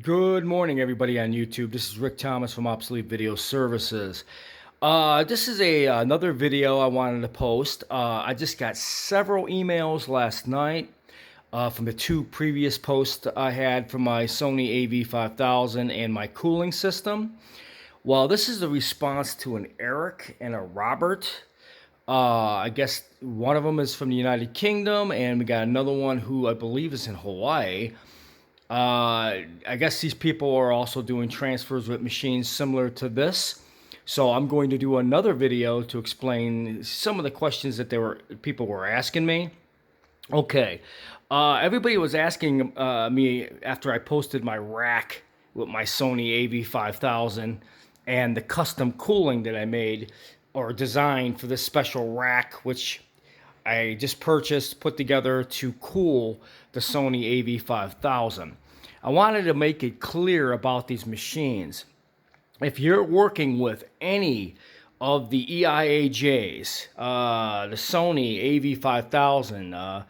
Good morning, everybody on YouTube. This is Rick Thomas from Obsolete Video Services. This is another video I wanted to post. I just got several emails last night from the two previous posts I had from my Sony AV5000 and my cooling system. Well, this is a response to an Eric and a Robert. I guess one of them is from the United Kingdom, and we got another one who I believe is in Hawaii. I guess these people are also doing transfers with machines similar to this. So I'm going to do another video to explain some of the questions that people were asking me. Okay, everybody was asking me after I posted my rack with my Sony AV5000 and the custom cooling that I made or designed for this special rack, which I just purchased, put together to cool the Sony AV5000. I wanted to make it clear about these machines. If you're working with any of the Eiajs, the Sony AV5000,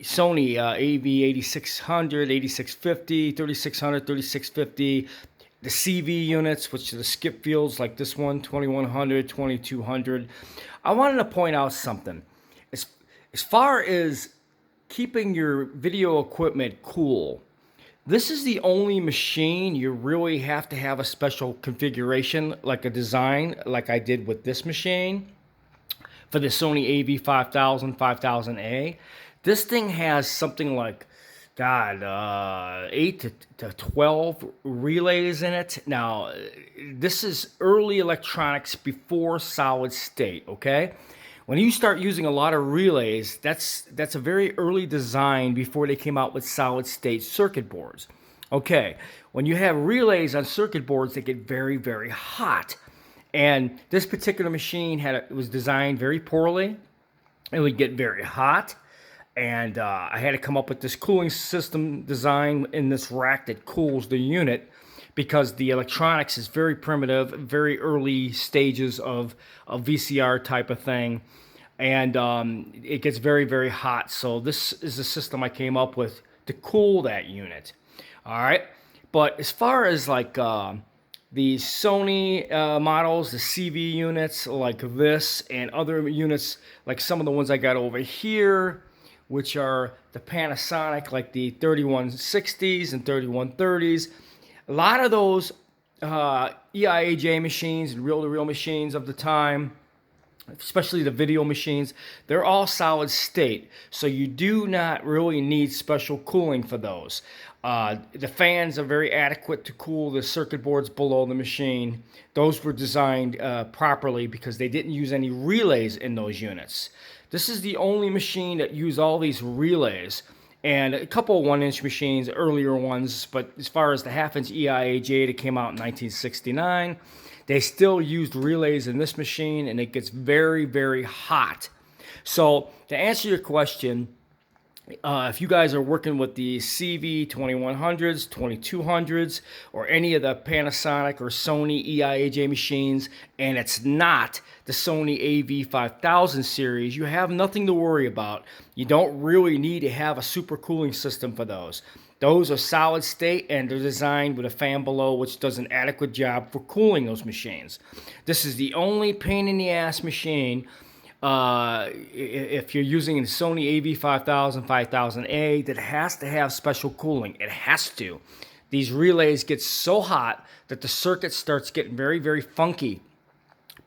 Sony AV8600, 8650, 3600, 3650, the CV units, which are the skip fields like this one, 2100, 2200. I wanted to point out something. As, as far as keeping your video equipment cool, this is the only machine you really have to have a special configuration, like a design, like I did with this machine for the Sony AV5000, 5000A. This thing has something like, God, 8 to 12 relays in it. Now, this is early electronics before solid state, okay? When you start using a lot of relays, that's a very early design before they came out with solid state circuit boards. Okay, when you have relays on circuit boards, they get very, very hot. And this particular machine was designed very poorly. It would get very hot. And I had to come up with this cooling system design in this rack that cools the unit because the electronics is very primitive, very early stages of a VCR type of thing. And it gets very, very hot. So this is the system I came up with to cool that unit. All right. But as far as like the Sony models, the CV units like this and other units like some of the ones I got over here, which are the Panasonic, like the 3160s and 3130s. A lot of those EIAJ machines and reel-to-reel machines of the time, especially the video machines, they're all solid state. So you do not really need special cooling for those. The fans are very adequate to cool the circuit boards below the machine. Those were designed properly because they didn't use any relays in those units. This is the only machine that used all these relays and a couple of 1-inch machines, earlier ones, but as far as the half-inch EIAJ that came out in 1969, they still used relays in this machine, and it gets very, very hot. So to answer your question, if you guys are working with the CV 2100s, 2200s, or any of the Panasonic or Sony EIAJ machines, and it's not the Sony AV5000 series, you have nothing to worry about. You don't really need to have a super cooling system for those. Those are solid state and they're designed with a fan below which does an adequate job for cooling those machines. This is the only pain in the ass machine if you're using a Sony AV5000, 5000A, that has to have special cooling. It has to. These relays get so hot that the circuit starts getting very, very funky.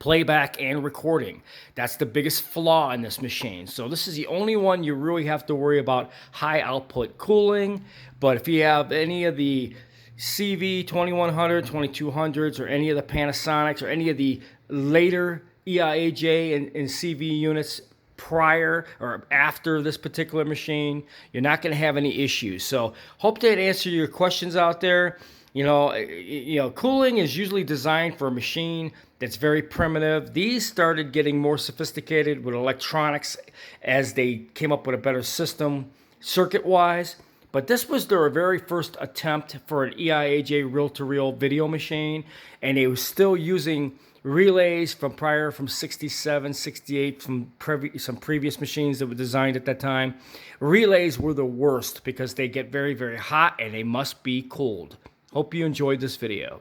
Playback and recording. That's the biggest flaw in this machine. So this is the only one you really have to worry about high output cooling. But if you have any of the CV 2100, 2200s, or any of the Panasonics, or any of the later EIAJ and CV units prior or after this particular machine, you're not going to have any issues. So hope that answered your questions out there. Cooling is usually designed for a machine that's very primitive. These started getting more sophisticated with electronics as they came up with a better system circuit-wise. But this was their very first attempt for an EIAJ reel-to-reel video machine, and they were still using Relays from 67, 68, from some previous machines that were designed at that time. Relays were the worst because they get very, very hot and they must be cold. Hope you enjoyed this video.